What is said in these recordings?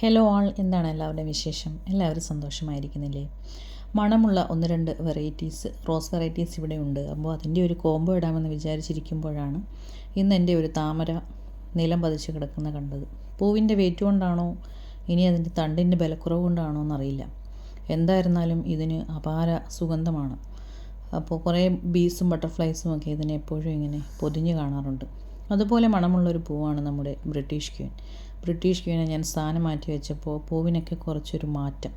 Hello ആൾ, എന്താണ് എല്ലാവരുടെയും വിശേഷം? എല്ലാവരും സന്തോഷമായിരിക്കുന്നില്ലേ? മണമുള്ള 1-2 റോസ് വെറൈറ്റീസ് ഇവിടെ ഉണ്ട്. അപ്പോൾ അതിൻ്റെ ഒരു കോംബോ ഇടാമെന്ന് വിചാരിച്ചിരിക്കുമ്പോഴാണ് ഇന്ന് എൻ്റെ ഒരു താമര നിലം പതിച്ച് കിടക്കുന്ന കണ്ടത്. പൂവിൻ്റെ വെയിറ്റ് കൊണ്ടാണോ ഇനി അതിൻ്റെ തണ്ടിൻ്റെ ബലക്കുറവ് കൊണ്ടാണോ എന്നറിയില്ല. എന്തായിരുന്നാലും ഇതിന് അപാര സുഗന്ധമാണ്. അപ്പോൾ കുറേ ബീസും ബട്ടർഫ്ലൈസും ഒക്കെ ഇതിനെ എപ്പോഴും ഇങ്ങനെ പൊതിഞ്ഞ് കാണാറുണ്ട്. അതുപോലെ മണമുള്ളൊരു പൂവാണ് നമ്മുടെ ബ്രിട്ടീഷ് ക്വീനെ ഞാൻ സ്ഥാനം മാറ്റി വെച്ചപ്പോൾ പൂവിനൊക്കെ കുറച്ചൊരു മാറ്റം.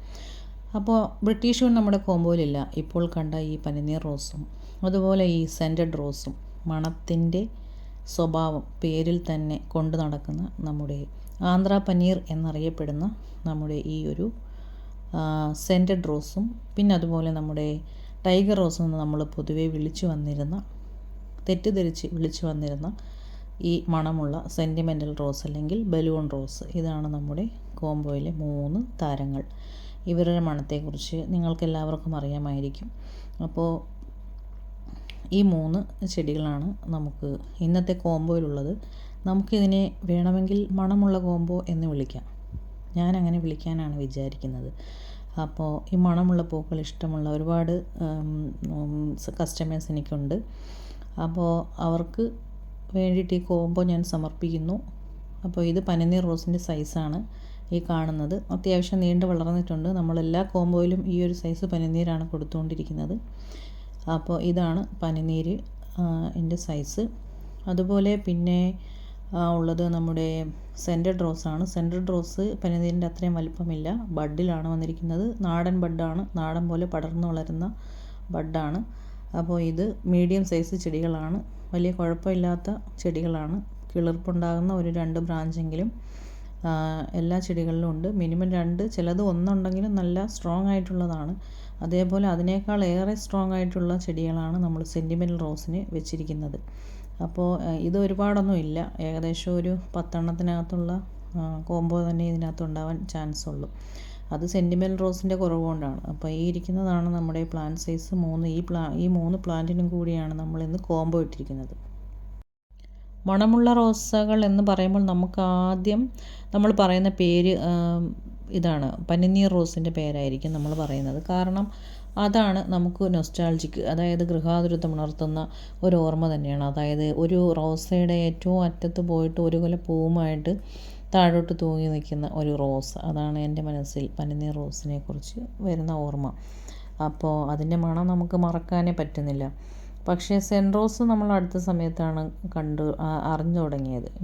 അപ്പോൾ ബ്രിട്ടീഷ് ക്വീൻ നമ്മുടെ കോമ്പോയിലില്ല. ഇപ്പോൾ കണ്ട ഈ പനിനീർ റോസും അതുപോലെ ഈ സെൻറ്റഡ് റോസും മണത്തിൻ്റെ സ്വഭാവം പേരിൽ തന്നെ കൊണ്ട് നടക്കുന്ന നമ്മുടെ ആന്ധ്ര പനീർ എന്നറിയപ്പെടുന്ന നമ്മുടെ ഈ ഒരു സെൻറ്റഡ് റോസും പിന്നെ അതുപോലെ നമ്മുടെ ടൈഗർ റോസും എന്ന് നമ്മൾ പൊതുവെ തെറ്റിദ്ധരിച്ച് വിളിച്ചു വന്നിരുന്ന ഈ മണമുള്ള സെൻറ്റിമെൻ്റൽ റോസ് അല്ലെങ്കിൽ ബലൂൺ റോസ്, ഇതാണ് നമ്മുടെ കോംബോയിലെ 3 താരങ്ങൾ. ഇവരുടെ മണത്തെക്കുറിച്ച് നിങ്ങൾക്കെല്ലാവർക്കും അറിയാമായിരിക്കും. അപ്പോൾ ഈ 3 ചെടികളാണ് നമുക്ക് ഇന്നത്തെ കോംബോയിലുള്ളത്. നമുക്കിതിനെ വേണമെങ്കിൽ മണമുള്ള കോംബോ എന്ന് വിളിക്കാം. ഞാൻ അങ്ങനെ വിളിക്കാനാണ് വിചാരിക്കുന്നത്. അപ്പോൾ ഈ മണമുള്ള പൂക്കൾ ഇഷ്ടമുള്ള ഒരുപാട് കസ്റ്റമേഴ്സ് എനിക്കുണ്ട്. അപ്പോൾ അവർക്ക് വേണ്ടിയിട്ട് ഈ കോംബോ ഞാൻ സമർപ്പിക്കുന്നു. അപ്പോൾ ഇത് പനിനീർ റോസിൻ്റെ സൈസാണ് ഈ കാണുന്നത്. അത്യാവശ്യം നീണ്ടു വളർന്നിട്ടുണ്ട്. നമ്മളെല്ലാ കോംബോയിലും ഈ ഒരു സൈസ് പനിനീരാണ് കൊടുത്തുകൊണ്ടിരിക്കുന്നത്. അപ്പോൾ ഇതാണ് പനിനീര് എൻ്റെ സൈസ്. അതുപോലെ പിന്നെ ഉള്ളത് നമ്മുടെ സെൻറ്റഡ് റോസാണ്. സെൻറ്റഡ് റോസ് പനിനീരിൻ്റെ അത്രയും വലിപ്പമില്ല, ബഡിലാണ് വന്നിരിക്കുന്നത്. നാടൻ ബഡാണ്, നാടൻ പോലെ പടർന്നു വളരുന്ന ബഡാണ്. അപ്പോൾ ഇത് മീഡിയം സൈസ് ചെടികളാണ്, വലിയ കുഴപ്പമില്ലാത്ത ചെടികളാണ്. കിളിർപ്പുണ്ടാകുന്ന ഒരു 2 ബ്രാഞ്ചെങ്കിലും എല്ലാ ചെടികളിലും ഉണ്ട്. മിനിമം 2, ചിലത് 1 ഉണ്ടെങ്കിലും നല്ല സ്ട്രോങ് ആയിട്ടുള്ളതാണ്. അതേപോലെ അതിനേക്കാൾ ഏറെ സ്ട്രോങ് ആയിട്ടുള്ള ചെടികളാണ് നമ്മൾ സെൻറ്റിമെൻ്റൽ റോസിന് വെച്ചിരിക്കുന്നത്. അപ്പോൾ ഇത് ഒരുപാടൊന്നും ഇല്ല, ഏകദേശം ഒരു 10 എണ്ണത്തിനകത്തുള്ള കോംബോ തന്നെ ഇതിനകത്ത് ഉണ്ടാവാൻ ചാൻസ് ഉള്ളൂ. അത് സെൻറ്റിമെൻ്റൽ റോസിൻ്റെ കുറവ് കൊണ്ടാണ്. അപ്പോൾ ഈ ഇരിക്കുന്നതാണ് നമ്മുടെ പ്ലാന്റ് സൈസ് 3. ഈ 3 പ്ലാന്റിനും കൂടിയാണ് നമ്മളിന്ന് കോംബോ ഇട്ടിരിക്കുന്നത്. മണമുള്ള റോസകൾ എന്ന് പറയുമ്പോൾ നമുക്ക് ആദ്യം നമ്മൾ പറയുന്ന പേര് ഇതാണ്, പനിനീർ റോസിൻ്റെ പേരായിരിക്കും നമ്മൾ പറയുന്നത്. കാരണം അതാണ് നമുക്ക് നൊസ്റ്റാൾജിക്, അതായത് ഗൃഹാതുരത്വം ഉണർത്തുന്ന ഒരു ഓർമ്മ തന്നെയാണ്. അതായത് ഒരു റോസയുടെ ഏറ്റവും അറ്റത്ത് പോയിട്ട് ഒരു കൊല പൂവുമായിട്ട് താഴോട്ട് തൂങ്ങി നിൽക്കുന്ന ഒരു റോസ്, അതാണ് എൻ്റെ മനസ്സിൽ പനിനീർ റോസിനെ കുറിച്ച് വരുന്ന ഓർമ്മ. അപ്പോൾ അതിൻ്റെ മണം നമുക്ക് മറക്കാനേ പറ്റുന്നില്ല. പക്ഷേ സെൻറ്റ് റോസ് നമ്മൾ അടുത്ത സമയത്താണ്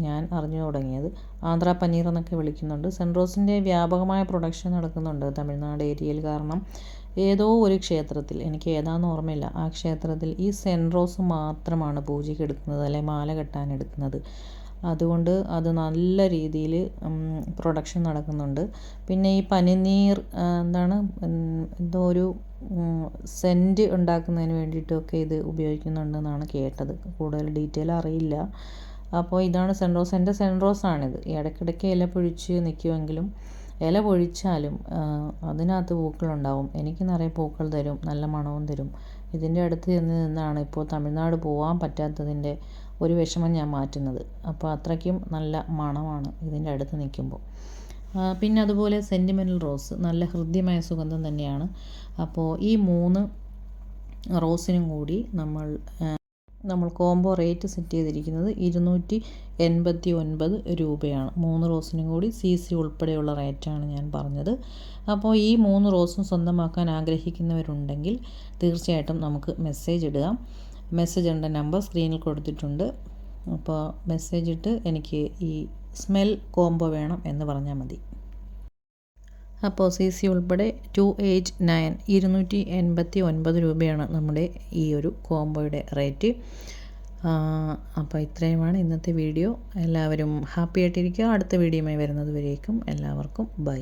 ഞാൻ അറിഞ്ഞു തുടങ്ങിയത്. ആന്ധ്ര പനീർ എന്നൊക്കെ വിളിക്കുന്നുണ്ട്. സെൻറ്റ് റോസിൻ്റെ വ്യാപകമായ പ്രൊഡക്ഷൻ നടക്കുന്നുണ്ട് തമിഴ്നാട് ഏരിയയിൽ. കാരണം ഏതോ ഒരു ക്ഷേത്രത്തിൽ, എനിക്ക് ഏതാണെന്ന് ഓർമ്മയില്ല, ആ ക്ഷേത്രത്തിൽ ഈ സെൻറ്റ് റോസ് മാത്രമാണ് പൂജയ്ക്ക് എടുക്കുന്നത്, അല്ലെങ്കിൽ മാല കെട്ടാൻ എടുക്കുന്നത്. അതുകൊണ്ട് അത് നല്ല രീതിയിൽ പ്രൊഡക്ഷൻ നടക്കുന്നുണ്ട്. പിന്നെ ഈ പനിനീർ എന്തോ ഒരു സെൻറ്റ് ഉണ്ടാക്കുന്നതിന് വേണ്ടിയിട്ടൊക്കെ ഇത് ഉപയോഗിക്കുന്നുണ്ടെന്നാണ് കേട്ടത്. കൂടുതൽ ഡീറ്റെയിൽ അറിയില്ല. അപ്പോൾ ഇതാണ് സെൻറ്റ് റോസ്. എൻ്റെ സെൻറ്റ് റോസാണിത്. ഇടയ്ക്കിടയ്ക്ക് ഇല പൊഴിച്ച് നിൽക്കുമെങ്കിലും ഇല പൊഴിച്ചാലും അതിനകത്ത് പൂക്കളുണ്ടാവും. എനിക്ക് നിറയെ പൂക്കൾ തരും, നല്ല മണവും തരും. ഇതിൻ്റെ അടുത്ത് നിന്നാണ് ഇപ്പോൾ തമിഴ്നാട് പോകാൻ പറ്റാത്തതിൻ്റെ ഒരു വിഷമം ഞാൻ മാറ്റുന്നത്. അപ്പോൾ അത്രയ്ക്കും നല്ല മണമാണ് ഇതിൻ്റെ അടുത്ത് നിൽക്കുമ്പോൾ. പിന്നെ അതുപോലെ സെൻറ്റിമെൻ്റൽ റോസ് നല്ല ഹൃദ്യമായ സുഗന്ധം തന്നെയാണ്. അപ്പോൾ ഈ 3 റോസിനും കൂടി നമ്മൾ കോംബോ റേറ്റ് സെറ്റ് ചെയ്തിരിക്കുന്നത് 289 രൂപയാണ്. 3 റോസിനും കൂടി CC ഉൾപ്പെടെയുള്ള റേറ്റാണ് ഞാൻ പറഞ്ഞത്. അപ്പോൾ ഈ 3 റോസും സ്വന്തമാക്കാൻ ആഗ്രഹിക്കുന്നവരുണ്ടെങ്കിൽ തീർച്ചയായിട്ടും നമുക്ക് മെസ്സേജ് ഇടുക. മെസ്സേജ് ഇടേണ്ട നമ്പർ സ്ക്രീനിൽ കൊടുത്തിട്ടുണ്ട്. അപ്പോൾ മെസ്സേജ് ഇട്ട് എനിക്ക് ഈ സ്മെൽ കോംബോ വേണം എന്ന് പറഞ്ഞാൽ മതി. അപ്പോൾ CC ഉൾപ്പെടെ 289 രൂപയാണ് നമ്മുടെ ഈ ഒരു കോംബോയുടെ റേറ്റ്. അപ്പോൾ ഇത്രയുമാണ് ഇന്നത്തെ വീഡിയോ. എല്ലാവരും ഹാപ്പി ആയിട്ടിരിക്കുക. അടുത്ത വീഡിയോയുമായി വരുന്നത് വരേക്കും എല്ലാവർക്കും ബൈ.